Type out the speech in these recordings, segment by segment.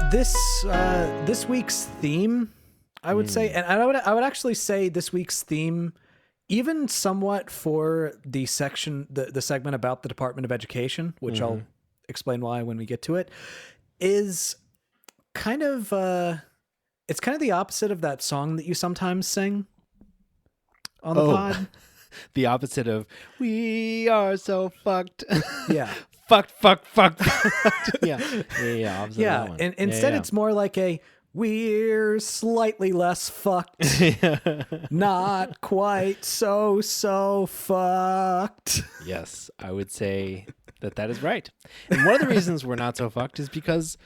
This week's theme, I would say, and I would actually say this week's theme, even somewhat for the section, the segment about the Department of Education, which I'll explain why when we get to it, is kind of it's kind of the opposite of that song that you sometimes sing on the pod. The opposite of "We are so fucked." Yeah. fucked. Yeah. Opposite of that one. And instead it's more like a "We're slightly less fucked, not quite so fucked." Yes, I would say that is right. And one of the reasons we're not so fucked is because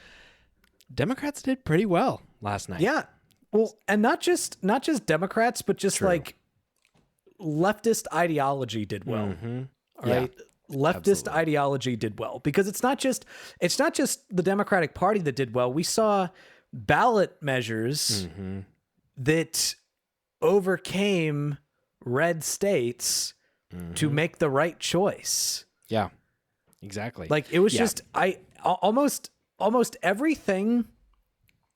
Democrats did pretty well last night. Yeah. Well, and not just Democrats, but just like leftist ideology did well. All right. Leftist ideology did well because it's not just the Democratic Party that did well. We saw ballot measures that overcame red states to make the right choice. Yeah, exactly. Like it was just almost everything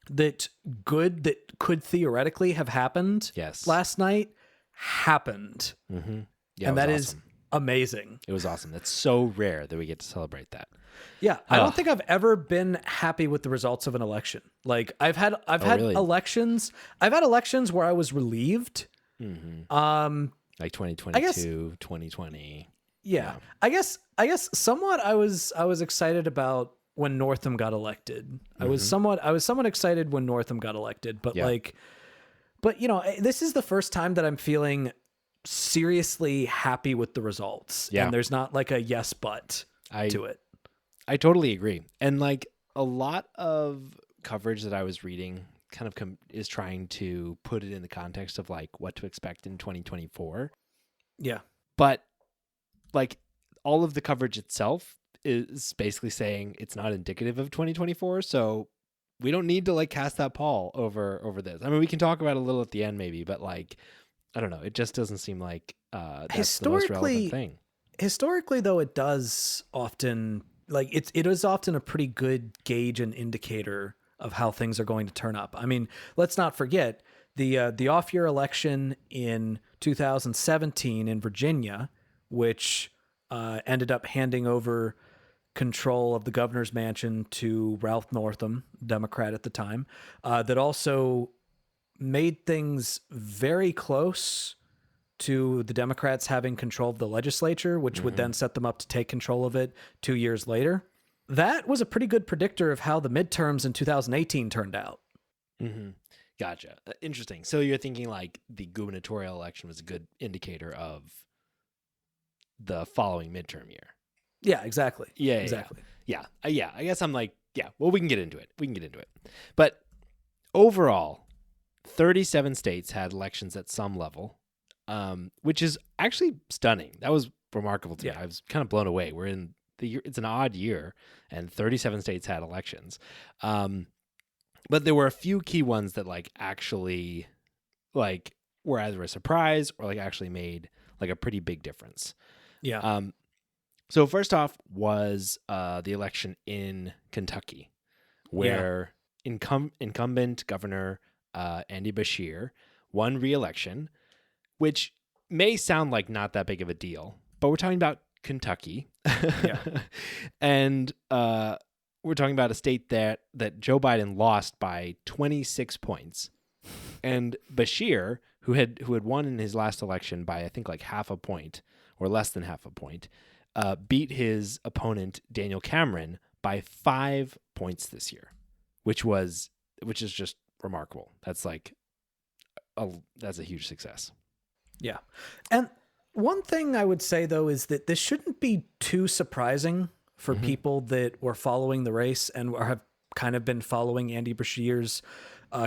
that could theoretically have happened last night happened. Yeah, and that is amazing. It was awesome. That's so rare that we get to celebrate that. Yeah, I don't think I've ever been happy with the results of an election. Like I've had really? elections. I've had elections where I was relieved. Like 2022, 2020. Yeah. I guess somewhat I was excited about when Northam got elected. I was somewhat excited when Northam got elected, but but you know, this is the first time that I'm feeling seriously happy with the results. Yeah. And there's not like a yes but to it. I totally agree. And like a lot of coverage that I was reading kind of is trying to put it in the context of like what to expect in 2024. Yeah. But like all of the coverage itself is basically saying it's not indicative of 2024. So we don't need to like cast that pall over this. I mean, we can talk about it a little at the end maybe, but like, I don't know. It just doesn't seem like that's the most relevant thing. Historically, though, it does often like it is often a pretty good gauge and indicator of how things are going to turn up. I mean, let's not forget the off-year election in 2017 in Virginia, which ended up handing over control of the governor's mansion to Ralph Northam, Democrat at the time, that also made things very close to the Democrats having control of the legislature, which would then set them up to take control of it 2 years later. That was a pretty good predictor of how the midterms in 2018 turned out. Gotcha. Interesting. So you're thinking like the gubernatorial election was a good indicator of the following midterm year. Yeah, exactly. Yeah, exactly. Yeah. I guess I'm like, well, we can get into it. But overall, 37 states had elections at some level, which is actually stunning. That was remarkable to me. I was kind of blown away. We're in the year, it's an odd year, and 37 states had elections. But there were a few key ones that like actually like were either a surprise or like actually made like a pretty big difference. Yeah. So first off was the election in Kentucky, where incumbent governor Andy Beshear won re-election, which may sound like not that big of a deal, but we're talking about Kentucky. And we're talking about a state that Joe Biden lost by 26 points. And Beshear, who had won in his last election by I think like half a point or less than half a point, beat his opponent Daniel Cameron by 5 points this year, which is just remarkable. That's like that's a huge success. Yeah. And one thing I would say though is that this shouldn't be too surprising for people that were following the race and have kind of been following Andy Beshear's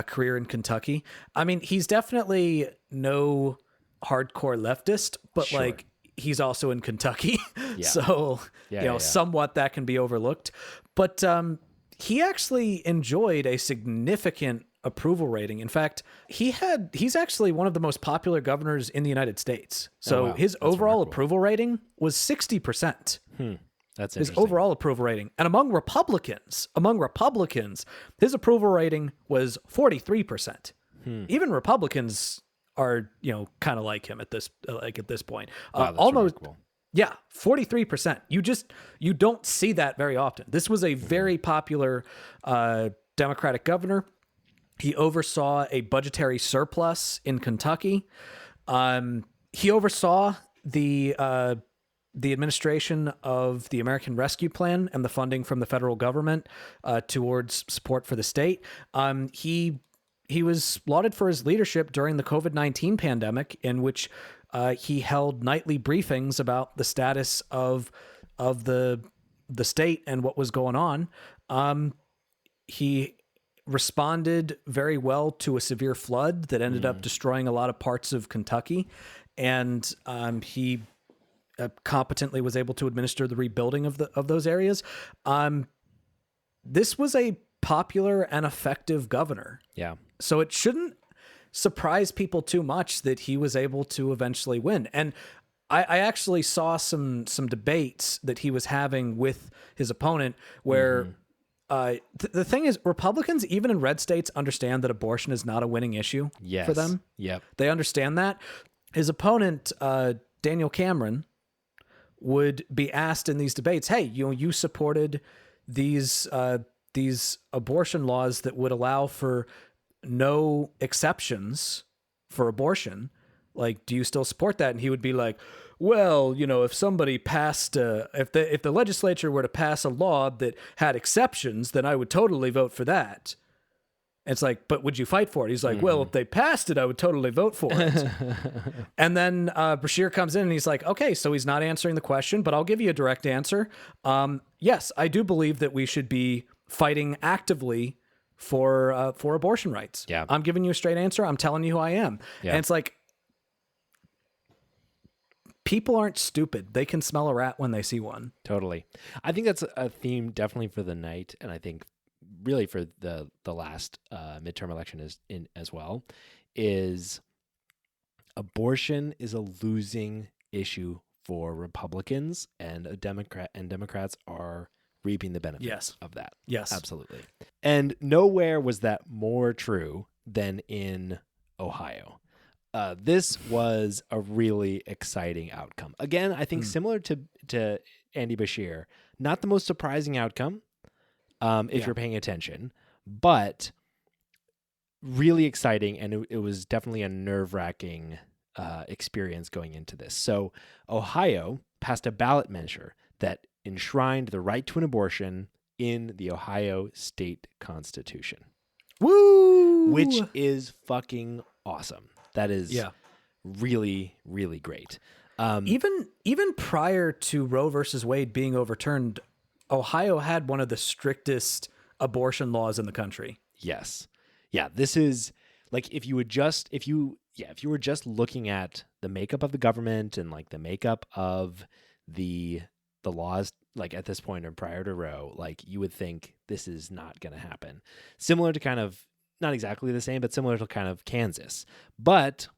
career in Kentucky. I mean, he's definitely no hardcore leftist, but like he's also in Kentucky. So, somewhat that can be overlooked. But he actually enjoyed a significant approval rating. In fact, he's actually one of the most popular governors in the United States. So his overall approval rating was 60%. That's his interesting. overall approval rating. And among Republicans, his approval rating was 43%. Even Republicans are, kind of like him at this point. Wow, that's Almost remarkable. Yeah, 43%. You don't see that very often. This was a very popular Democratic governor. He oversaw a budgetary surplus in Kentucky. He oversaw the administration of the American Rescue Plan and the funding from the federal government towards support for the state. He was lauded for his leadership during the COVID-19 pandemic, in which he held nightly briefings about the status of the state and what was going on. He responded very well to a severe flood that ended up destroying a lot of parts of Kentucky, and he competently was able to administer the rebuilding of those areas. This was a popular and effective governor. Yeah. So it shouldn't surprise people too much that he was able to eventually win. And I actually saw some debates that he was having with his opponent where the thing is, Republicans, even in red states, understand that abortion is not a winning issue for them. Yep. They understand that. His opponent, Daniel Cameron, would be asked in these debates, hey, you supported these abortion laws that would allow for no exceptions for abortion. Like, do you still support that? And he would be like, well, if somebody passed, if the legislature were to pass a law that had exceptions, then I would totally vote for that. And it's like, but would you fight for it? He's like, well, if they passed it, I would totally vote for it. And then Beshear comes in and he's like, okay, so he's not answering the question, but I'll give you a direct answer. Yes, I do believe that we should be fighting actively for abortion rights. Yeah. I'm giving you a straight answer. I'm telling you who I am. Yeah. And it's like, people aren't stupid. They can smell a rat when they see one. Totally. I think that's a theme definitely for the night, and I think really for the last midterm election as well, is abortion is a losing issue for Republicans, and Democrats are reaping the benefits of that. Yes. Absolutely. And nowhere was that more true than in Ohio. This was a really exciting outcome. Again, I think similar to Andy Beshear, not the most surprising outcome if you're paying attention, but really exciting, and it was definitely a nerve-wracking experience going into this. So Ohio passed a ballot measure that enshrined the right to an abortion in the Ohio state constitution. Woo! Which is fucking awesome. That is really, really great. Even prior to Roe versus Wade being overturned, Ohio had one of the strictest abortion laws in the country. Yes. Yeah, this is like if you were just looking at the makeup of the government and like the makeup of the laws, like at this point or prior to Roe, like you would think this is not going to happen. Similar to kind of, not exactly the same, but similar to kind of Kansas. But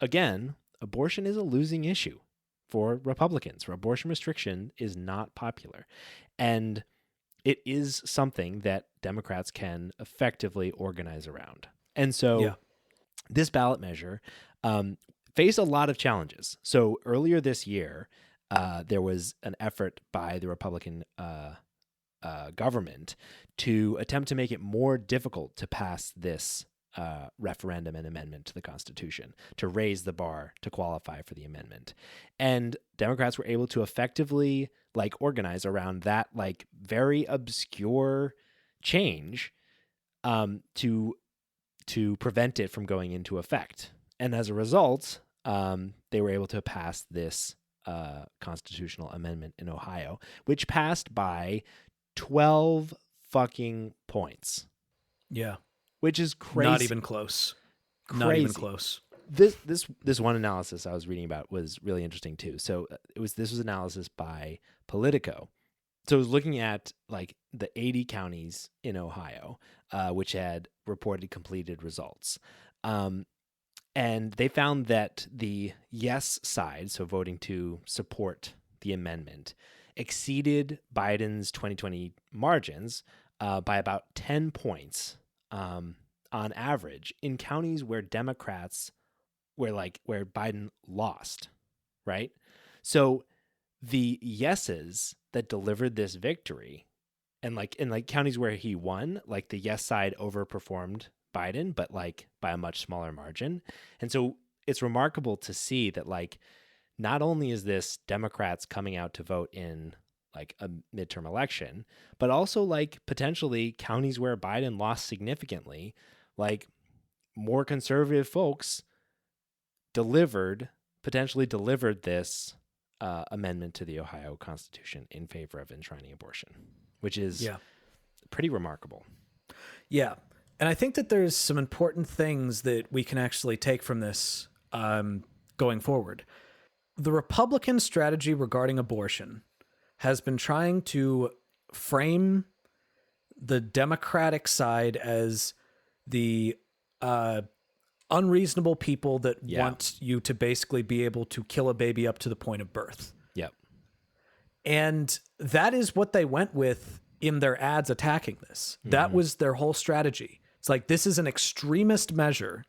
again, abortion is a losing issue for Republicans. Abortion restriction is not popular. And it is something that Democrats can effectively organize around. And so this ballot measure faced a lot of challenges. So earlier this year, there was an effort by the Republican government to attempt to make it more difficult to pass this referendum and amendment to the Constitution, to raise the bar to qualify for the amendment. And Democrats were able to effectively organize around that very obscure change to prevent it from going into effect. And as a result, they were able to pass this constitutional amendment in Ohio, which passed by 12 fucking points. Yeah. Which is crazy. Not even close. Crazy. Not even close. This one analysis I was reading about was really interesting too. So this was analysis by Politico. So it was looking at the 80 counties in Ohio, which had reported completed results. And they found that the yes side, so voting to support the amendment, exceeded Biden's 2020 margins by about 10 points on average in counties where Democrats, where Biden lost, right? So the yeses that delivered this victory, and like in like counties where he won, like the yes side overperformed Biden, but like by a much smaller margin. And so it's remarkable to see that like not only is this Democrats coming out to vote in like a midterm election, but also like potentially counties where Biden lost significantly, like more conservative folks potentially delivered this amendment to the Ohio Constitution in favor of enshrining abortion, which is pretty remarkable. Yeah. And I think that there's some important things that we can actually take from this going forward. The Republican strategy regarding abortion has been trying to frame the Democratic side as the unreasonable people that want you to basically be able to kill a baby up to the point of birth. Yep. And that is what they went with in their ads attacking this. Mm-hmm. That was their whole strategy. It's like, this is an extremist measure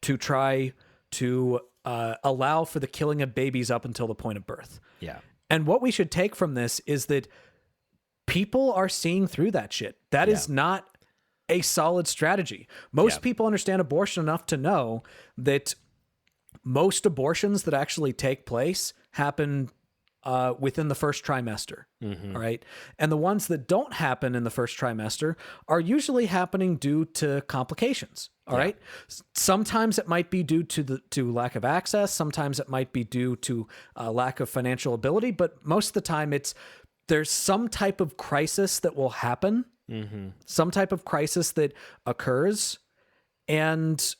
to try to allow for the killing of babies up until the point of birth. Yeah. And what we should take from this is that people are seeing through that shit. That is not a solid strategy. Most people understand abortion enough to know that most abortions that actually take place happen within the first trimester. Mm-hmm. All right. And the ones that don't happen in the first trimester are usually happening due to complications. All right. Sometimes it might be due to lack of access. Sometimes it might be due to lack of financial ability. But most of the time there's some type of crisis that will happen. Mm-hmm. Some type of crisis that occurs. And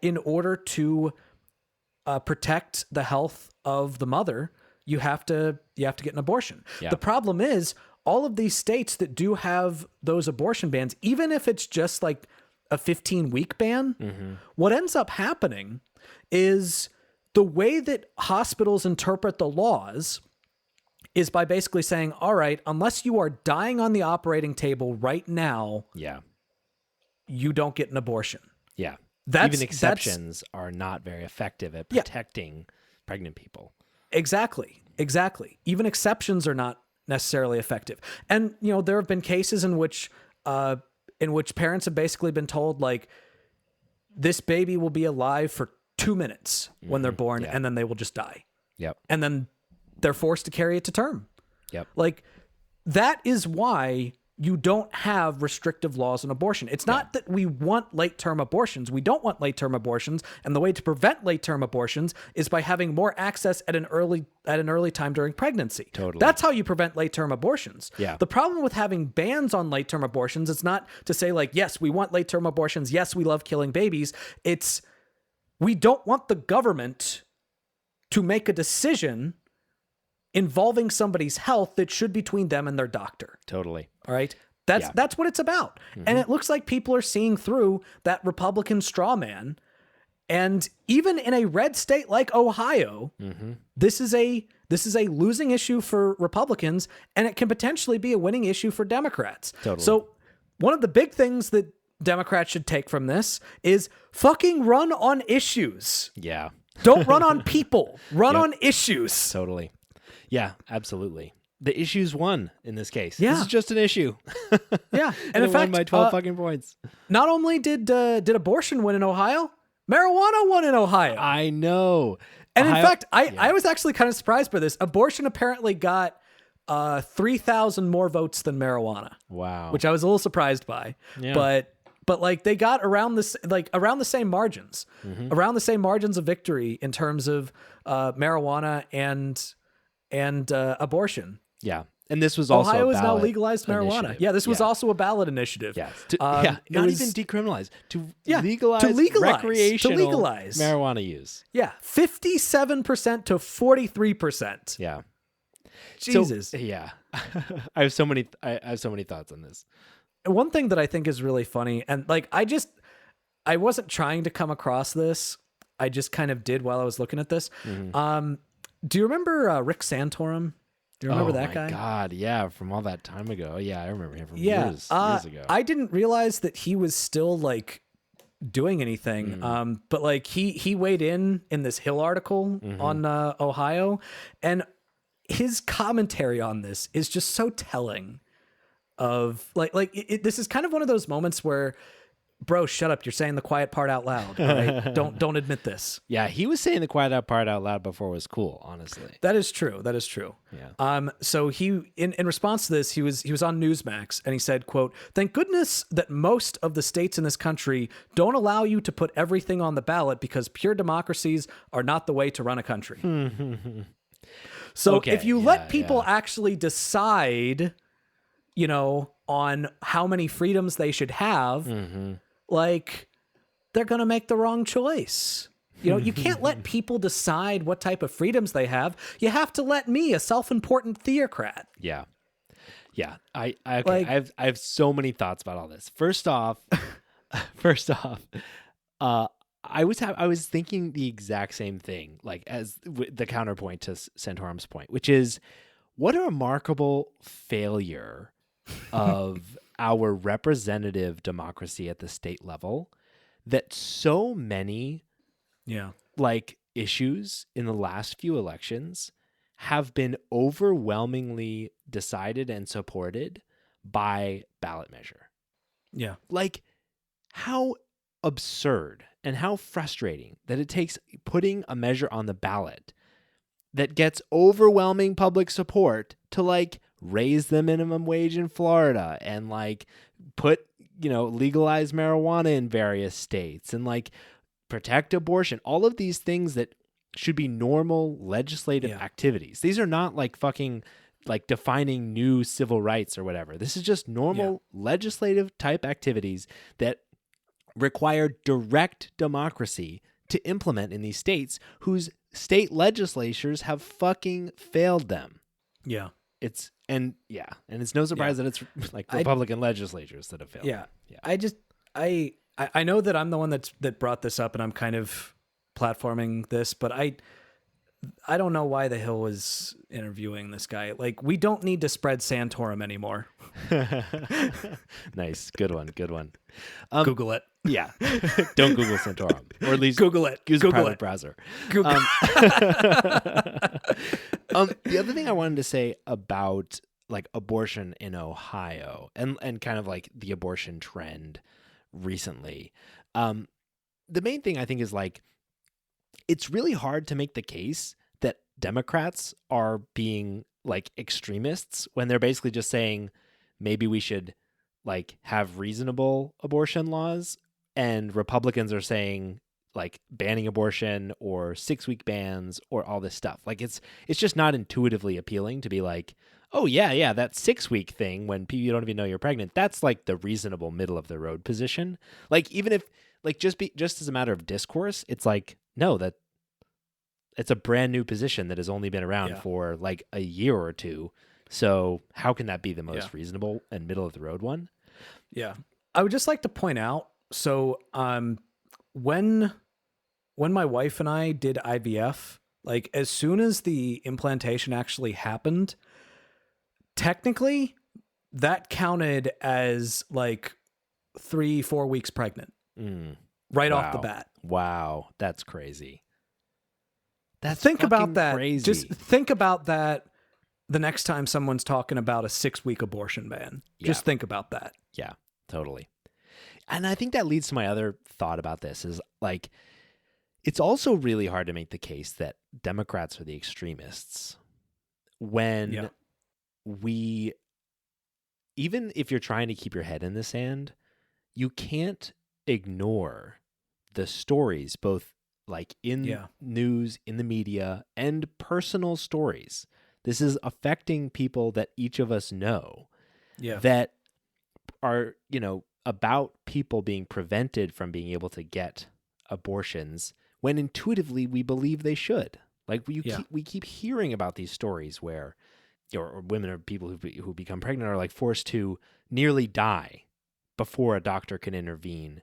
in order to protect the health of the mother, you have to get an abortion. Yeah. The problem is all of these states that do have those abortion bans, even if it's just like a 15-week ban, what ends up happening is the way that hospitals interpret the laws is by basically saying, all right, unless you are dying on the operating table right now, you don't get an abortion. Yeah. Even exceptions are not very effective at protecting pregnant people. Exactly. Even exceptions are not necessarily effective. And, there have been cases in which parents have basically been told, like, this baby will be alive for 2 minutes when they're born, and then they will just die. Yep. And then they're forced to carry it to term. Yep. Like, that is why you don't have restrictive laws on abortion. It's not that we want late-term abortions. We don't want late-term abortions. And the way to prevent late-term abortions is by having more access at an early time during pregnancy. Totally. That's how you prevent late-term abortions. Yeah. The problem with having bans on late-term abortions is not to say, like, yes, we want late-term abortions. Yes, we love killing babies. It's we don't want the government to make a decision involving somebody's health that should be between them and their doctor. Totally. All right. That's what it's about. And it looks like people are seeing through that Republican straw man. And even in a red state like Ohio, this is a losing issue for Republicans, and it can potentially be a winning issue for Democrats. Totally. So one of the big things that Democrats should take from this is fucking run on issues. Yeah. Don't run on people. Run on issues. Totally. Yeah, absolutely. The issue's won in this case. Yeah. This is just an issue. Yeah. And in fact, won by 12 fucking points. Not only did abortion win in Ohio, marijuana won in Ohio. I know. And in fact, I was actually kind of surprised by this. Abortion apparently got 3,000 more votes than marijuana. Wow. Which I was a little surprised by. Yeah. But like they got around the same margins. Around the same margins of victory in terms of marijuana and abortion. Yeah. And this was also Ohio has now legalized marijuana. Initiative. Yeah, this was also a ballot initiative. Yeah. Not even decriminalize. To legalize recreational marijuana use. Yeah. 57% to 43%. Yeah. Jesus. So, yeah. I have so many thoughts on this. One thing that I think is really funny, and like I wasn't trying to come across this. I just kind of did while I was looking at this. Do you remember Rick Santorum? Do you remember Oh that my guy? God, yeah, from all that time ago. Yeah, I remember him from Yeah. years ago. I didn't realize that he was still like doing anything. But like he weighed in this Hill article on Ohio, and his commentary on this is just so telling of this is kind of one of those moments where, bro, shut up, you're saying the quiet part out loud, all right? don't admit this. Yeah, he was saying the quiet part out loud before it was cool, honestly. That is true. Yeah. So he, in response to this, he was on Newsmax, and he said, quote, "Thank goodness that most of the states in this country don't allow you to put everything on the ballot, because pure democracies are not the way to run a country." So Okay, if you let people actually decide, on how many freedoms they should have, like, they're going to make the wrong choice. You can't let people decide what type of freedoms they have. You have to let me, a self-important theocrat. Yeah. Yeah. I have so many thoughts about all this. First off, I was thinking the exact same thing, like as the counterpoint to Santorum's point, which is, what a remarkable failure of our representative democracy at the state level, that so many like issues in the last few elections have been overwhelmingly decided and supported by ballot measure. Yeah. Like, how absurd and how frustrating that it takes putting a measure on the ballot that gets overwhelming public support to like raise the minimum wage in Florida and like put, legalize marijuana in various states and like protect abortion, all of these things that should be normal legislative activities. These are not like fucking like defining new civil rights or whatever. This is just normal legislative type activities that require direct democracy to implement in these states whose state legislatures have fucking failed them. Yeah. It's no surprise that it's like Republican legislatures that have failed. Yeah. Yeah. I know that I'm the one that brought this up, and I'm kind of platforming this, but I don't know why the Hill was interviewing this guy. Like, we don't need to spread Santorum anymore. Nice. Good one. Google it. Yeah. Don't Google Santorum, or at least Google it. Use Google a private it. browser. Google. The other thing I wanted to say about like abortion in Ohio and kind of like the abortion trend recently, the main thing I think is like, it's really hard to make the case that Democrats are being like extremists when they're basically just saying maybe we should like have reasonable abortion laws, and Republicans are saying like banning abortion or 6-week bans or all this stuff. Like it's just not intuitively appealing to be like, oh yeah, that 6-week thing when you don't even know you're pregnant, that's like the reasonable middle of the road position. Like, even if like just as a matter of discourse, it's like, no, that it's a brand new position that has only been around for like a year or two. So how can that be the most reasonable and middle of the road one? Yeah. I would just like to point out, so when my wife and I did IVF, like as soon as the implantation actually happened, technically that counted as like 3-4 weeks pregnant. Right off the bat. Wow, that's crazy. Think about that. Crazy. Just think about that the next time someone's talking about a 6-week abortion ban. Just think about that. Yeah, totally. And I think that leads to my other thought about this is like, it's also really hard to make the case that Democrats are the extremists when even if you're trying to keep your head in the sand, you can't ignore the stories, both like in news, in the media, and personal stories. This is affecting people that each of us know that are, about people being prevented from being able to get abortions when intuitively we believe they should. Like we keep hearing about these stories where or women or people who become pregnant are like forced to nearly die before a doctor can intervene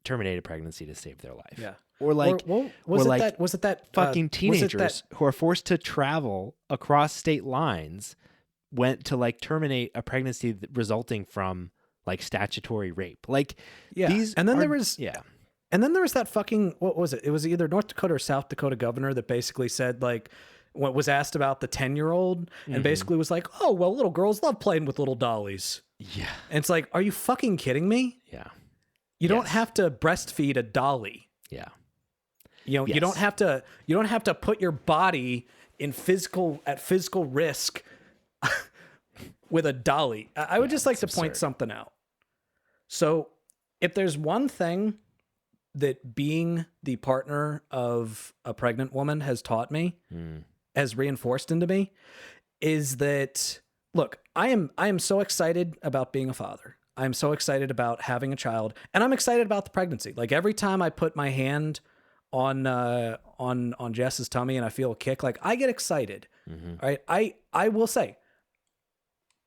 terminate a pregnancy to save their life. Yeah. Or like, was it that fucking teenagers was it who are forced to travel across state lines went to like terminate a pregnancy resulting from like statutory rape. Like these, and then are, there was And then there was that fucking, what was it? It was either North Dakota or South Dakota governor that basically said, like, what was asked about the 10-year-old and basically was like, oh, well, little girls love playing with little dollies. Yeah. And it's like, are you fucking kidding me? Yeah. You don't have to breastfeed a dolly. Yeah. You know, you don't have to put your body at physical risk with a dolly. I would just like to point something out. So if there's one thing that being the partner of a pregnant woman has taught me, has reinforced into me, is that, look, I am so excited about being a father. I'm so excited about having a child, and I'm excited about the pregnancy. Like every time I put my hand on Jess's tummy and I feel a kick, like I get excited. Right? I will say,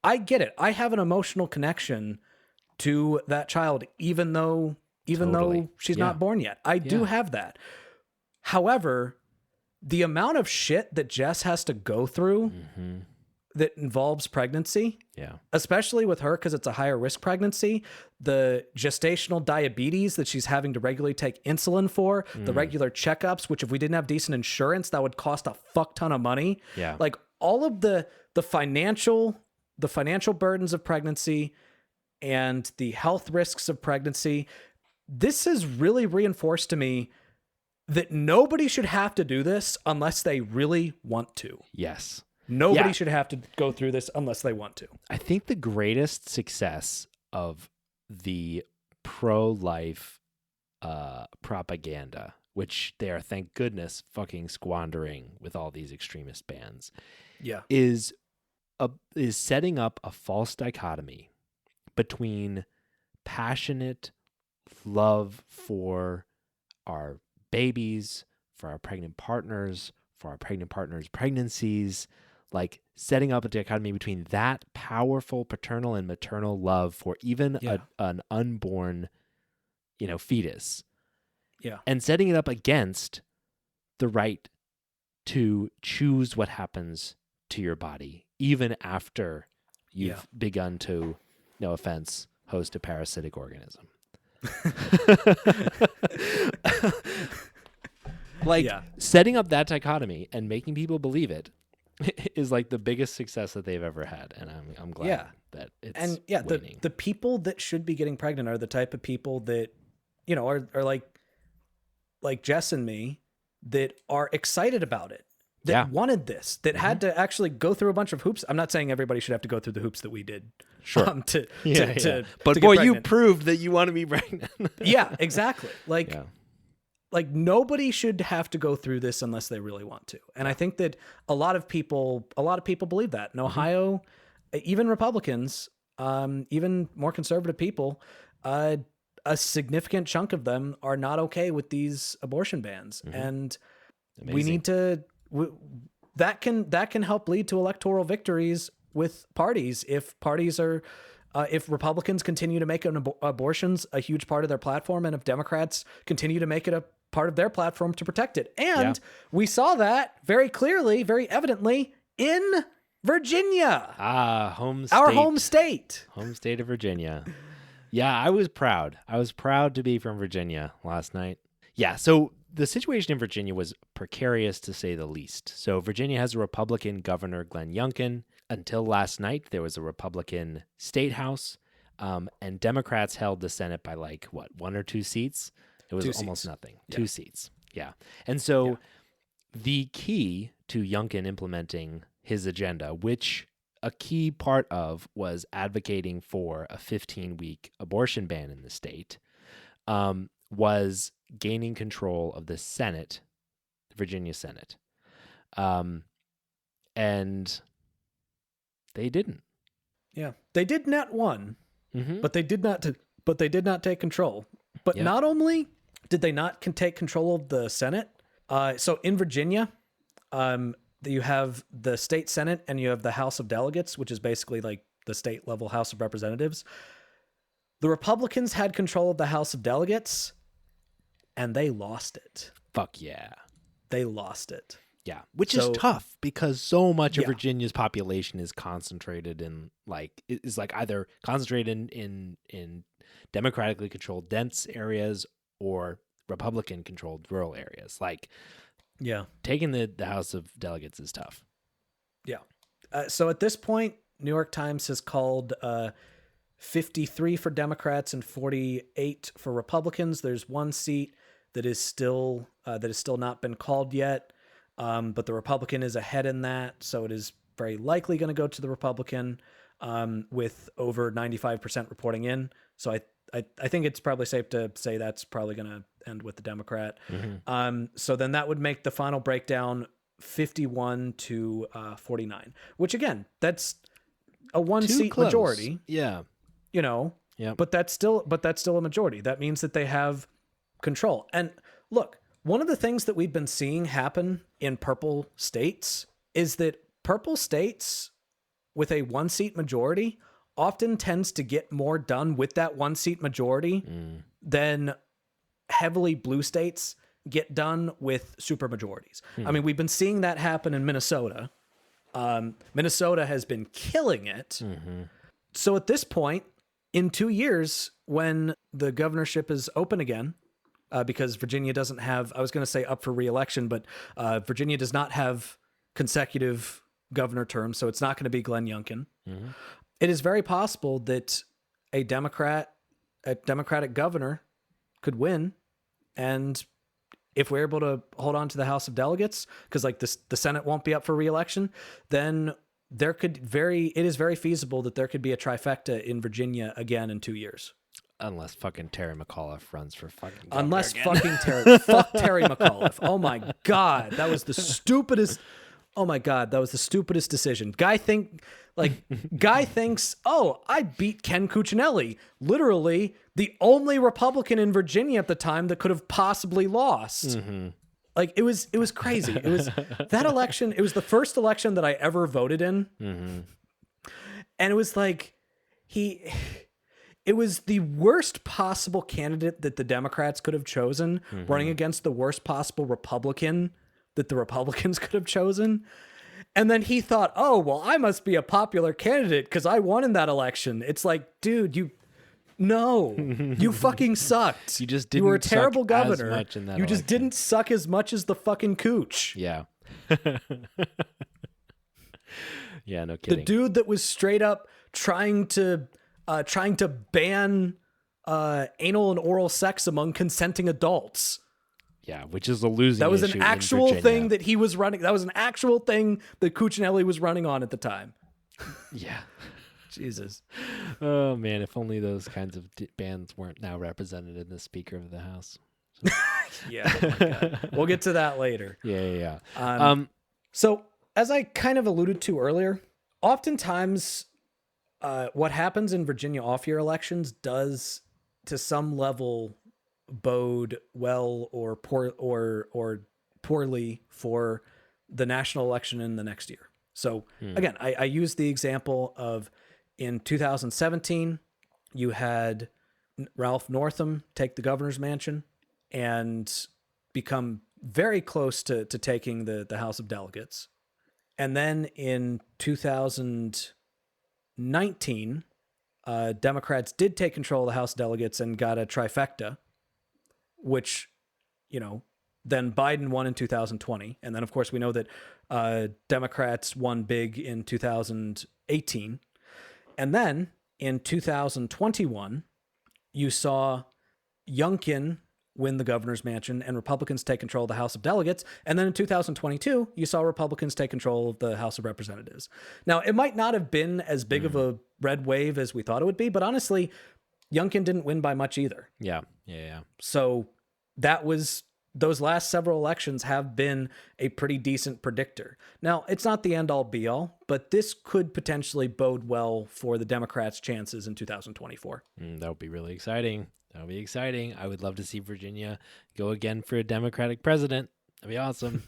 I get it. I have an emotional connection to that child, even though she's not born yet. I do have that. However, the amount of shit that Jess has to go through that involves pregnancy, especially with her because it's a higher risk pregnancy, the gestational diabetes that she's having to regularly take insulin for, the regular checkups, which if we didn't have decent insurance, that would cost a fuck ton of money. Yeah. Like all of the financial burdens of pregnancy and the health risks of pregnancy, this has really reinforced to me that nobody should have to do this unless they really want to. Yes. Nobody should have to go through this unless they want to. I think the greatest success of the pro-life propaganda, which they are, thank goodness, fucking squandering with all these extremist bans, is setting up a false dichotomy between passionate love for our babies, for our pregnant partners, for our pregnant partners' pregnancies, like setting up a dichotomy between that powerful paternal and maternal love for even an unborn, fetus. Yeah. And setting it up against the right to choose what happens to your body, even after you've begun to, no offense, host a parasitic organism. Setting up that dichotomy and making people believe it is like the biggest success that they've ever had, and I'm glad that it's winning. The people that should be getting pregnant are the type of people that are like Jess and me, that are excited about it, that wanted this, that had to actually go through a bunch of hoops. I'm not saying everybody should have to go through the hoops that we did. Sure. But boy, you proved that you want to be pregnant. Yeah, exactly. Like nobody should have to go through this unless they really want to. And I think that a lot of people believe that. In Ohio, even Republicans, even more conservative people, a significant chunk of them are not okay with these abortion bans. And we need to, that can help lead to electoral victories with parties. If parties are, if Republicans continue to make abortions a huge part of their platform, and if Democrats continue to make it a part of their platform to protect it. And we saw that very clearly, very evidently in Virginia. Our home state of Virginia. Yeah, I was proud. I was proud to be from Virginia last night. Yeah, so the situation in Virginia was precarious to say the least. So Virginia has a Republican governor, Glenn Youngkin. Until last night, there was a Republican state house, and Democrats held the Senate by one or two seats. It was almost nothing. Yeah. 2 seats. Yeah. And so the key to Youngkin implementing his agenda, which a key part of was advocating for a 15-week abortion ban in the state, was gaining control of the Senate, the Virginia Senate. And they didn't. Yeah. They did not won, but they did not take control. But not only did they not take control of the Senate, so in Virginia, you have the state Senate and you have the House of Delegates, which is basically like the state level House of Representatives. The Republicans had control of the House of Delegates, and they lost it. Fuck yeah. They lost it. Yeah, which is So- tough because so much of Yeah. Virginia's population is concentrated in either concentrated in democratically controlled dense areas or Republican controlled rural areas. Like Yeah. taking the House of Delegates is tough. Yeah. So at this point, New York Times has called 53 for Democrats and 48 for Republicans. There's one seat that is still not been called yet, but the Republican is ahead in that, so it is very likely going to go to the Republican, with over 95% reporting in. So I think it's probably safe to say that's probably going to end with the Democrat. So then that would make the final breakdown 51 to 49, which again, that's a one Too seat close. majority, Yeah. you know, Yep. but that's still a majority. That means that they have control. And look, one of the things that we've been seeing happen in purple states is that purple states with a one seat majority often tends to get more done with that one seat majority than heavily blue states get done with super majorities. I mean, we've been seeing that happen in Minnesota. Minnesota has been killing it. So at this point, in 2 years, when the governorship is open again, because Virginia doesn't have, I was going to say up for re-election, but Virginia does not have consecutive governor terms, so it's not going to be Glenn Youngkin. It is very possible that a Democratic governor could win, and if we're able to hold on to the House of Delegates, because like the Senate won't be up for re-election, then it is very feasible that there could be a trifecta in Virginia again in 2 years. Unless fucking Terry McAuliffe runs for fucking governor Unless again. fucking Terry, fuck Terry McAuliffe. Oh my God. That was the stupidest. Oh my God. That was the stupidest decision. Guy thinks, oh, I beat Ken Cuccinelli. Literally the only Republican in Virginia at the time that could have possibly lost. Like it was crazy. It was that election. It was the first election that I ever voted in. And it was like, it was the worst possible candidate that the Democrats could have chosen, running against the worst possible Republican that the Republicans could have chosen. And then he thought, oh, well, I must be a popular candidate because I won in that election. It's like, dude, you fucking sucked. You just You were a didn't suck terrible as governor. much in that You just election. didn't suck as much as the fucking cooch. Yeah. Yeah, no The kidding. dude that was straight up trying to ban anal and oral sex among consenting adults. Yeah, which is a losing That was issue an in actual Virginia. thing that he was running. That was an actual thing that Cuccinelli was running on at the time. Yeah. Jesus. Oh man, if only those kinds of bands weren't now represented in the Speaker of the House. Yeah. Oh my God. We'll get to that later. Yeah. So, as I kind of alluded to earlier, oftentimes what happens in Virginia off-year elections does, to some level, bode well or poorly for the national election in the next year. So, again, I use the example of in 2017, you had Ralph Northam take the governor's mansion and become very close to taking the House of Delegates. And then in 2019, Democrats did take control of the House of Delegates and got a trifecta, which, then Biden won in 2020. And then, of course, we know that Democrats won big in 2018. And then in 2021, you saw Youngkin win the governor's mansion and Republicans take control of the House of Delegates. And then in 2022, you saw Republicans take control of the House of Representatives. Now, it might not have been as big of a red wave as we thought it would be, but honestly, Youngkin didn't win by much either. Yeah. So those last several elections have been a pretty decent predictor. Now, it's not the end all be all, but this could potentially bode well for the Democrats' chances in 2024. That would be really exciting. I would love to see Virginia go again for a Democratic president. That'd be awesome.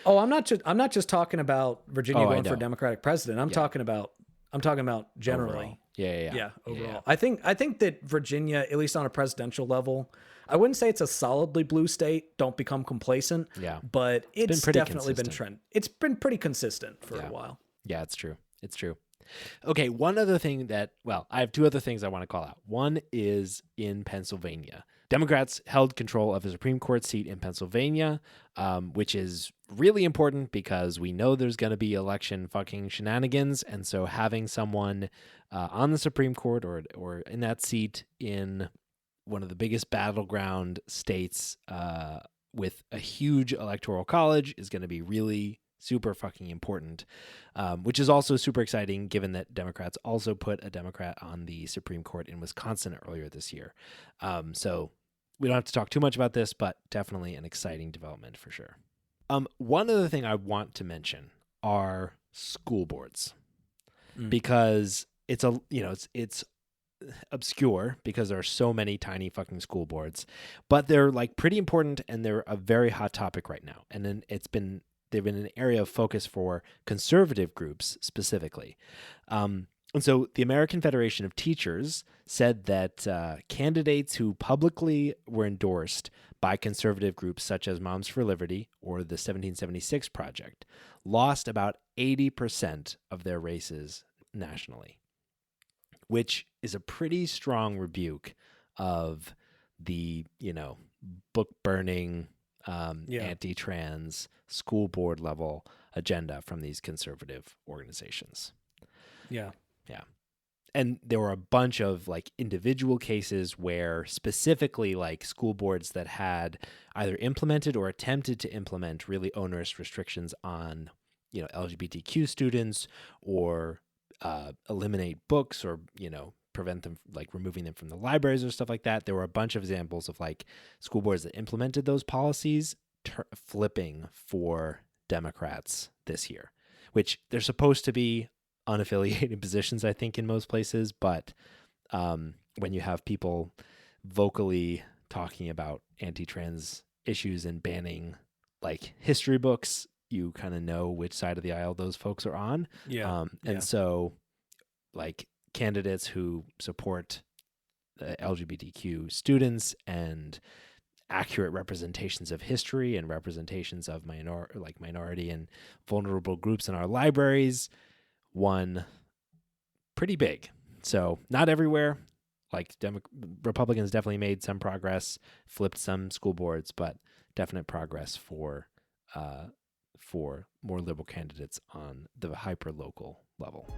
Oh, I'm not just talking about Virginia Oh, I going for know. a Democratic president. I'm talking about generally. Overall. Yeah, overall. I think that Virginia, at least on a presidential level, I wouldn't say it's a solidly blue state. Don't become complacent. Yeah. But it's pretty definitely consistent. been trend. It's been pretty consistent for Yeah. a while. Yeah, it's true. It's true. Okay, one other thing I have two other things I want to call out. One is in Pennsylvania. Democrats held control of a Supreme Court seat in Pennsylvania, which is really important because we know there's going to be election fucking shenanigans. And so having someone on the Supreme Court or in that seat in one of the biggest battleground states with a huge electoral college is going to be really super fucking important, which is also super exciting given that Democrats also put a Democrat on the Supreme Court in Wisconsin earlier this year. So we don't have to talk too much about this, but definitely an exciting development for sure. One other thing I want to mention are school boards, because it's obscure because there are so many tiny fucking school boards, but they're like pretty important and they're a very hot topic right now. And then they've been an area of focus for conservative groups specifically. And so the American Federation of Teachers said that candidates who publicly were endorsed by conservative groups such as Moms for Liberty or the 1776 Project lost about 80% of their races nationally, which is a pretty strong rebuke of the, book burning, anti-trans school board level agenda from these conservative organizations. Yeah. Yeah. And there were a bunch of like individual cases where specifically like school boards that had either implemented or attempted to implement really onerous restrictions on, LGBTQ students or eliminate books or, prevent them, like removing them from the libraries or stuff like that. There were a bunch of examples of like school boards that implemented those policies flipping for Democrats this year, which they're supposed to be unaffiliated positions, I think, in most places. But when you have people vocally talking about anti-trans issues and banning like history books, you kind of know which side of the aisle those folks are on. So like candidates who support the LGBTQ students and accurate representations of history and representations of minority and vulnerable groups in our libraries won pretty big. So not everywhere. Like Republicans definitely made some progress, flipped some school boards, but definite progress for more liberal candidates on the hyper local level.